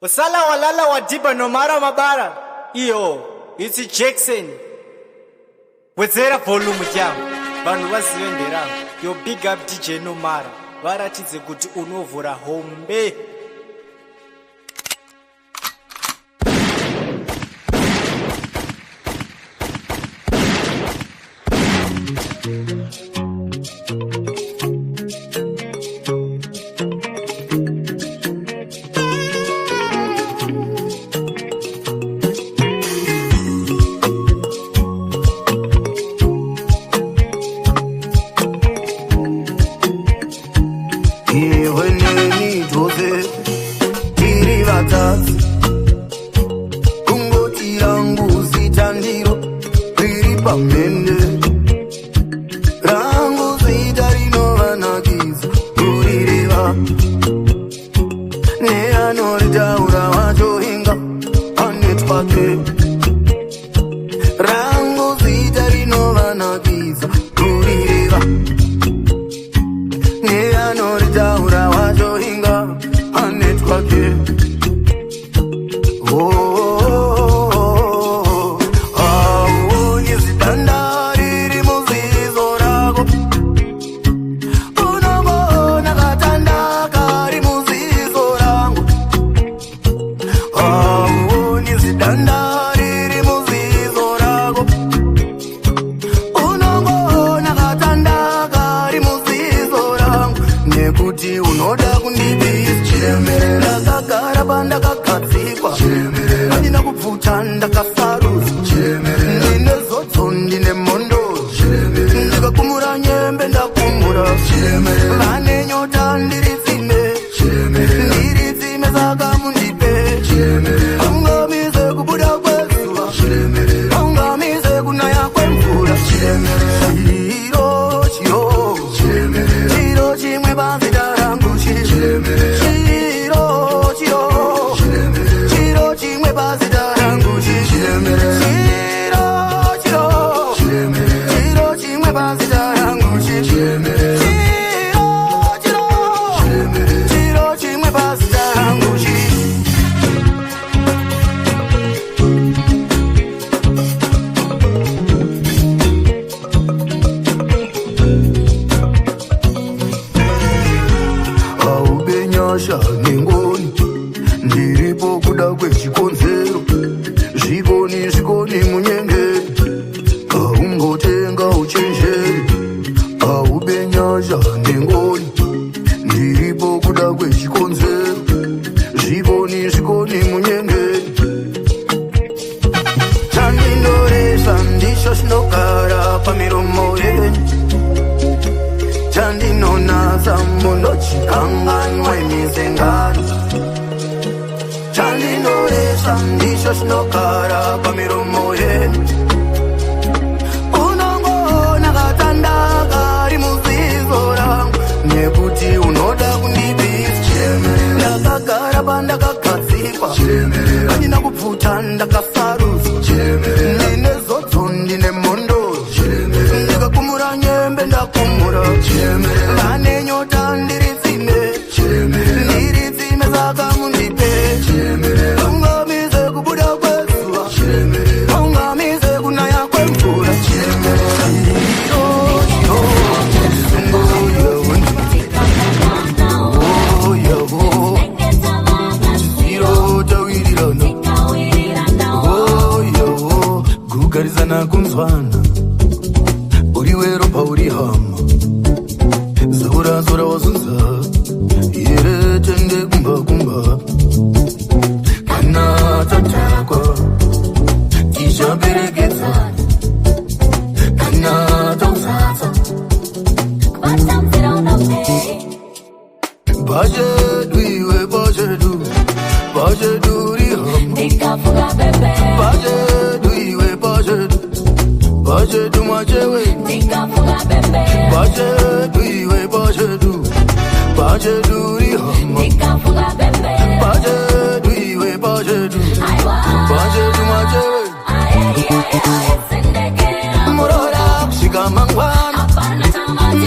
Usala walala wadiba nomara mabara. Iyo, it's Jackson. Wezera volume yangu. Vanhu vazive nderamo. Yo big up DJ Nomara. Varatidze kuti unovhura hombe.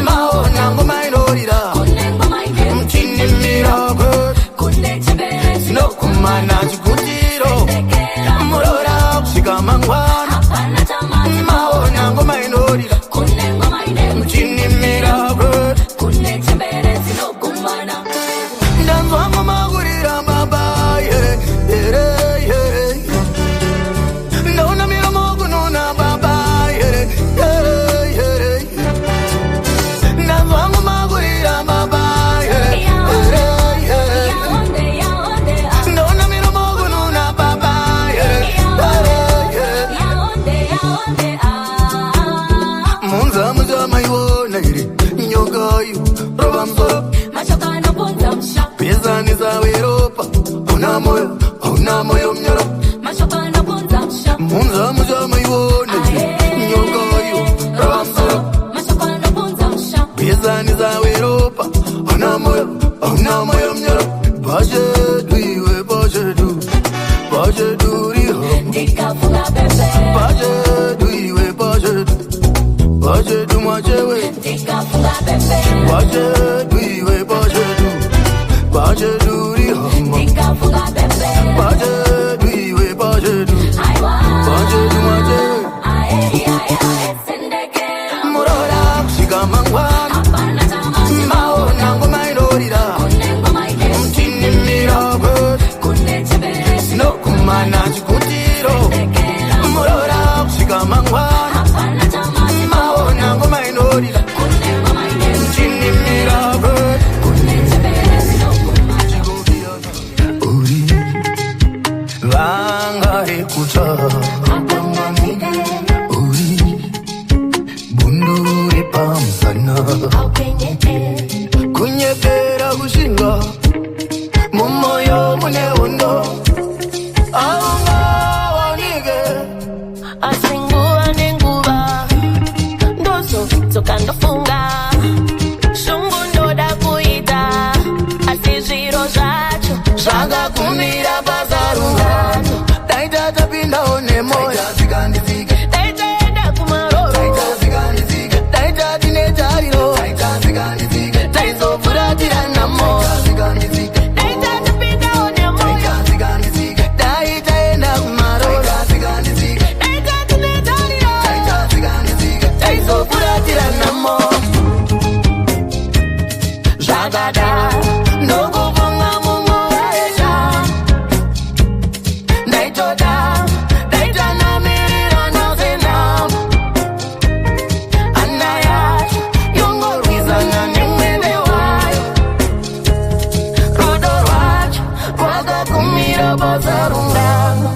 Maona ngoma inorira mtini mira kwe zinokumana chikutiro murora kusvika mangwana maona ngoma inorira mchinimira ndanzwa ngoma kurira baba ndaona miromo kunona baba ndanzwa ngoma kurira baba ndaona miromo kunona baba munza muza maiwona iri nyokayo rova msoro pezani zawe ropa hauna moyo mnyoro munza muza maiwona iri nyokayo rova msoro pezani zawe ropa hauna moyo mnyoro bajedu iwe bajedu riho bajedu iwe bajedu machewe bajedu iwe bajedu riho bajedu iwe bajedu machewe murora kusvika mangwana maona ngoma inorira mchinimira zinokumana chikutiro murora kusvika mangwana maona ngoma inorira mchinimira uri vanga rekuta uri bundu repamusana kunyepera kushinga mumoyo mune undo aungawanike asinguwa nenguva ndoso tsokandofunga shungu ndoda kuita asi zviro zvacho zvakakumira pazarungano daita tapindawo nemoyo daitaenda kumaroro daita tine tariro taizopfuratira namo daita tapindawo nemoyo daitaenda kumaroro daita tine tariro taizopfuratira namo zvakada nokuvonga mumweja ndaitoda namirira nazena ana yacho yongorwizana nemwene wayo rudo rwacho rwakakumira pazarungano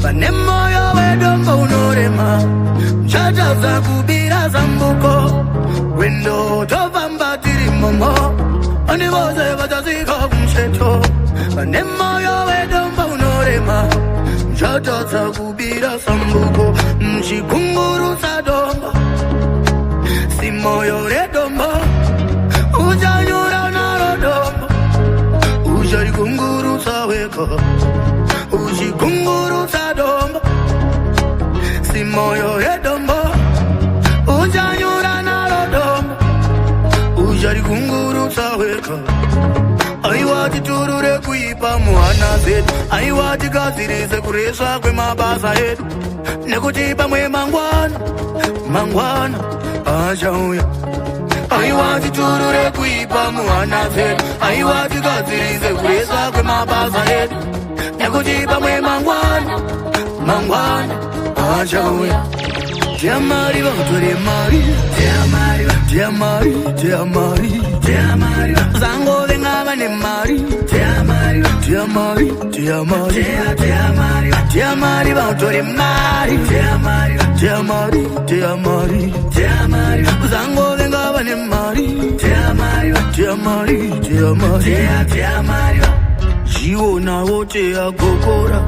vanemoyo wedombo unorema mchachaza kubira zambuko wendo tofamba tiri momo ani vose vatazika kumsheto vanemoyo wedombo unorema mchachaza kubira zambuko mchikunguru sadomba si moyo redomba uchanyura narodomba ucharikunguru saweka uchikunguru sadomba si moyo redomba uchanyura narodomba ucharikunguru saweka aiwati turure kuipa muhana zedu aiwati gadzirise kureswa kwemabasa edu nekuti pamwe mangwana achauya aiwa titurure kuipa muhana dzedu, aiwa tigadzirise kuresa kwemabasa edu, nekuti pamwe mangwana achauya. Tiamari vatore mari, tiamari zango venga vane mari, tiamari vatore mari, tiamari zango venga vane mari, tiamari jiona wote agokora,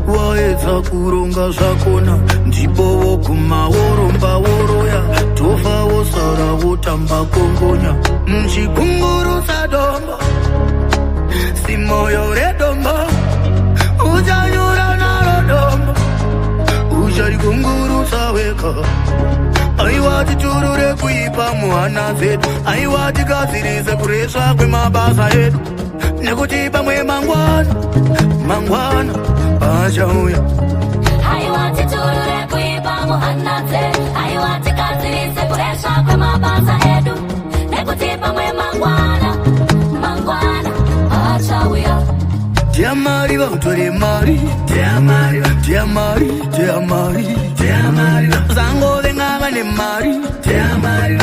waedza kuronga zvakona, ndipo woguma woromba woroya, tofa wosara wotamba kongonya, muchigungurutsa dombo, simoyo redombo, uchanyura naro dombo, ucharigungurutsa weka. Aiwa titurure kuipa muhana dzedu, aiwa tigadzirise kuresva kwemabasa edu, nekuti pamwe mangwana achauya. Aiwa titurure kuipa muhana dzedu, aiwa tigadzirise kuresva kwemabasa edu, nekuti pamwe mangwana achauya. Tiamari vatore mari, tiamari zango venga vane mari, tiamari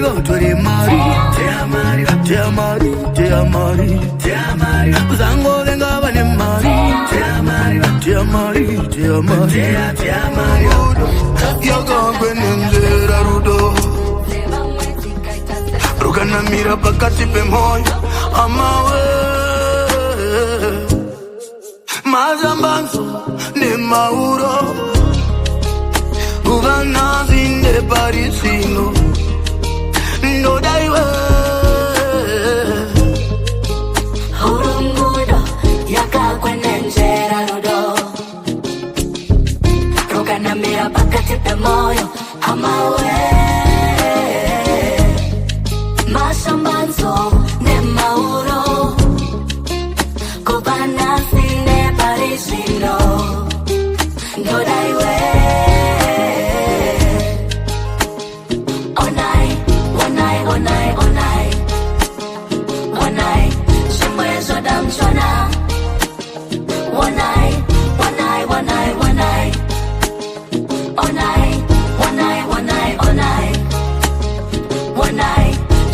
vatore mari, tiamari zango venga vane mari, tiamari yakangwenenzera rudo, rukanamira pakati pemoyo amawe, mazambanzo nemauro, uvanazi neparisino, ndodaiwe urungudo yakakwenenzera rudo, rukanamira pakati pemoyo amawe, masambanzo nemauro, kubanasi neparisino, ndodaiwe onai shimwezo damchona, onai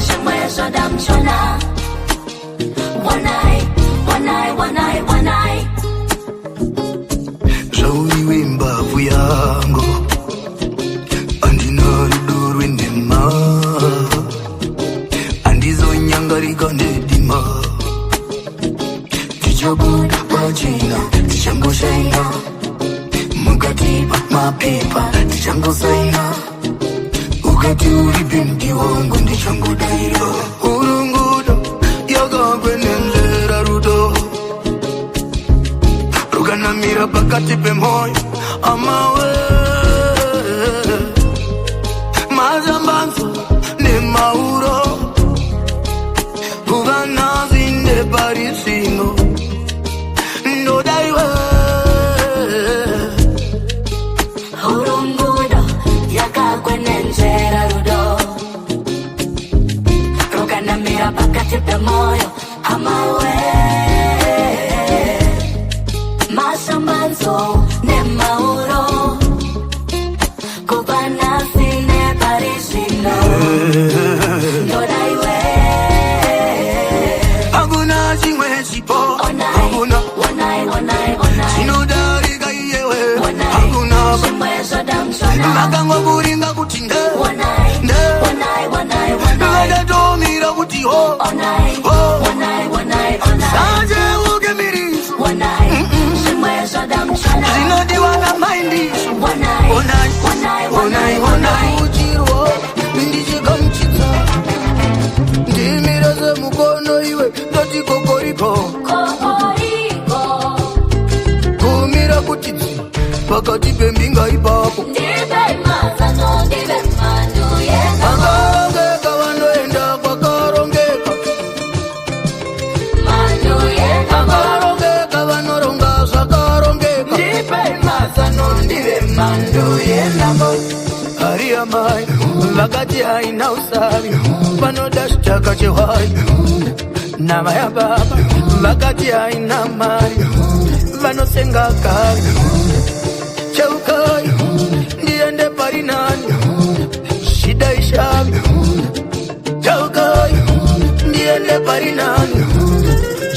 shimwezo damchona, onai zvauiwe mbavhu yangu, andina rudo rwendema, andizonyangarika ndedima, tichabuda pachena tichangoshaina, mukati mapepa tichangosaina, ukati uri bendi wangu ndichangodaira. Urungudo yakakwenenzera rudo, rukanamira pakati pemoyo amawe, mazambanzo nemauro, uvanazi neparisino, ndodaiwe urungudo yakakwenenzera rudo, rukanamira pakati pemoyo amawe, masambanzo nemauro, kubanasi neparisino, ndodaiwe hakuna chimwe chipo, hakuna chinodarika iyewe, hakuna makangwa kuringa kuti nde vadatomira kuti ho sanje ukemiriso zvinodiwa namaindiso, onai uchirwo ndichikamuchitsa, ndimira semukono iwe ndoti kokoriko, kumira kuti dzi pakati pembinga ipapo, vakarongeka vanoenda kwakarongeka, vakarongeka vanoronga zvakarongeka, ndipe mazano ndive mando yenamo. vakati haina usavi vanoda chitaka chehwai nama ya baba vakati haina mari vanosenga kari cheukai ndiende pari nani shida ishavi cheukai ndiende pari nani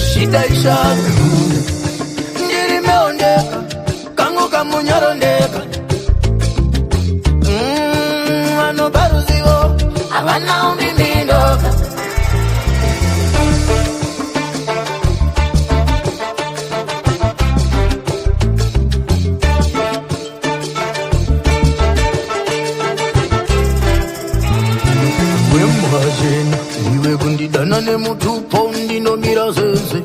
shida ishavi ndirimeondeka kangu kamunyarondeka vanoparuzivo havana umbimindoka wembwajena iwe kundidana nemutupo ndinomira zeze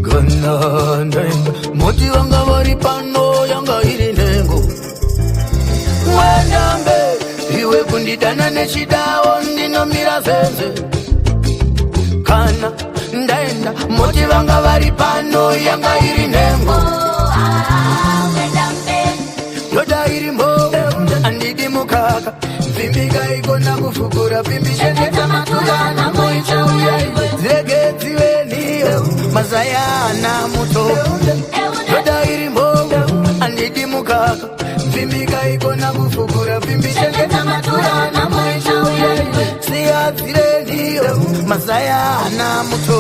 kana ndaenda moti vanga vari pano yanga iri nhengo mwendambe iwe kundidana nechidawo ndinomira zeze kana ndaenda moti vanga vari pano yanga iri nhengo yoda iri mbogo andidi mukaka vimbika ikona kufukura vimbishenetamaturana moichauyaigwe zegedziveniyo mazayana muto yoda iri mbogo andidi mukaka vimbika ikona kufukura vimbishenetamaturana moichauyaigwe siyadzireniyo mazayana muto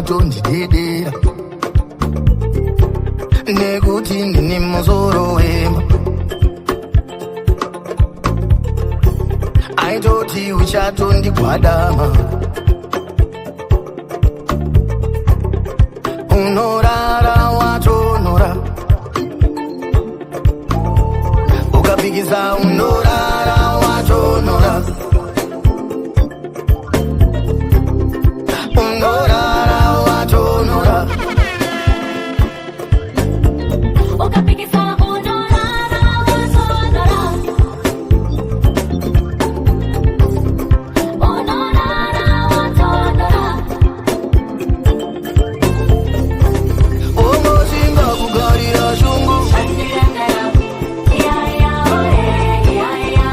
Tondidedera nekuti ndine muzoro wema aitoti uchatondigwadama unorara watonora ukapikisa unorara watonora, unorara watonora. Ukapikisa unorara watonora, unorara watonora. Omosinga kugarira shungu, Shandirangara, iya iya oe, iya iya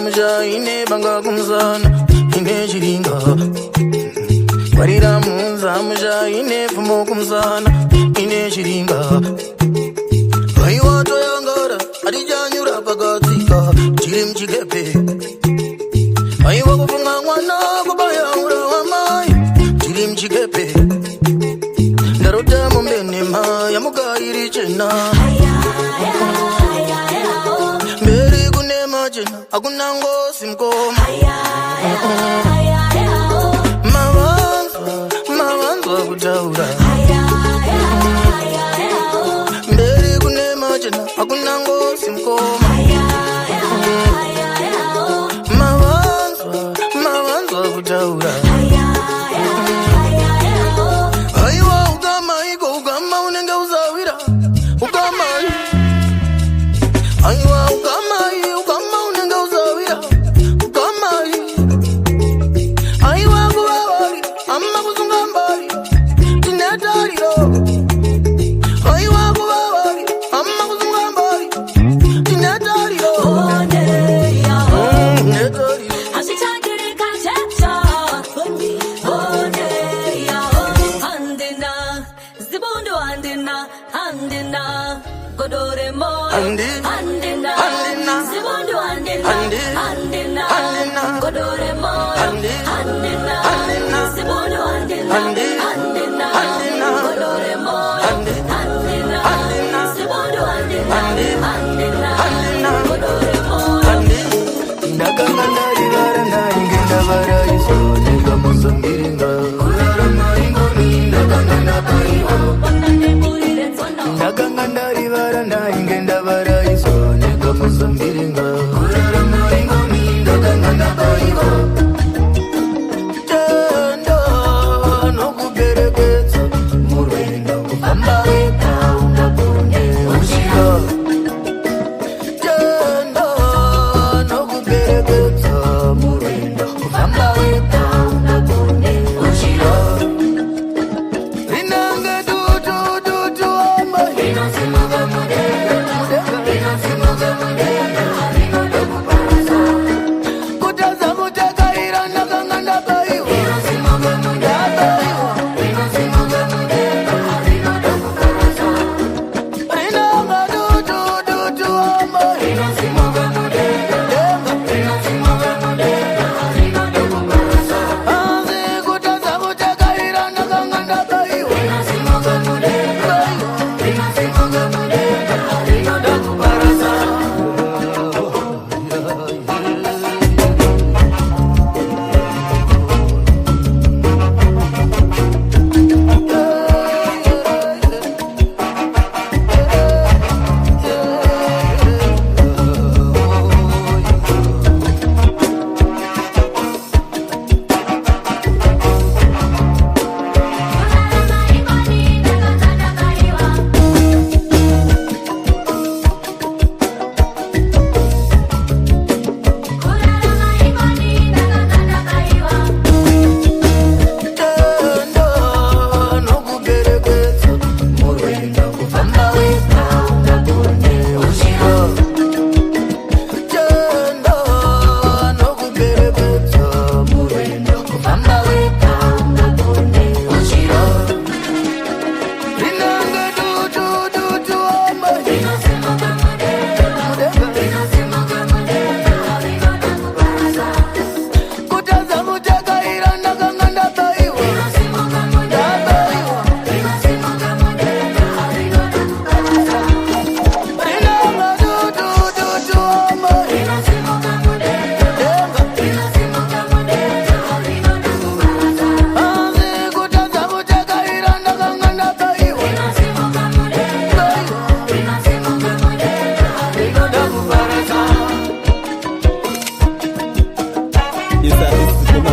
musha ine banga kumzana ine chiringa warira munza musha ine fumo kumzana ine chiringa aiwa toyangara adijanyura pakatsika chiri mchikepe aiwa kufunga mwana kubayaura wamai chiri mchikepe ndarota mumbenema yamugairi chena mberi kunema chena akuna ngosi mkoma mawanzwa kutaura mberi kunema chena akuna ngosi mkoma mawanzwa kutaura aiwa ukama iko ukama unenge uzawira ukama aiwa ukama unenge uzawira ukama aiwa kuwawari amma kusunga mbali tinetariro aiwa kuwawari amma kusunga mbali tinetariro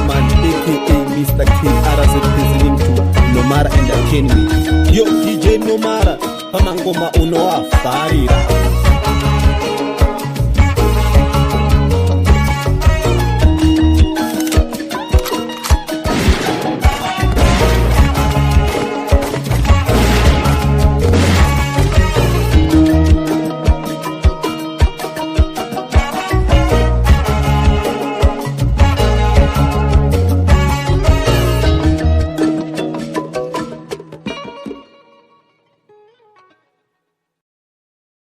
Mr. King RZ listening to Nomara Entertainment. Yo DJ Nomara, pamangoma unoafarira.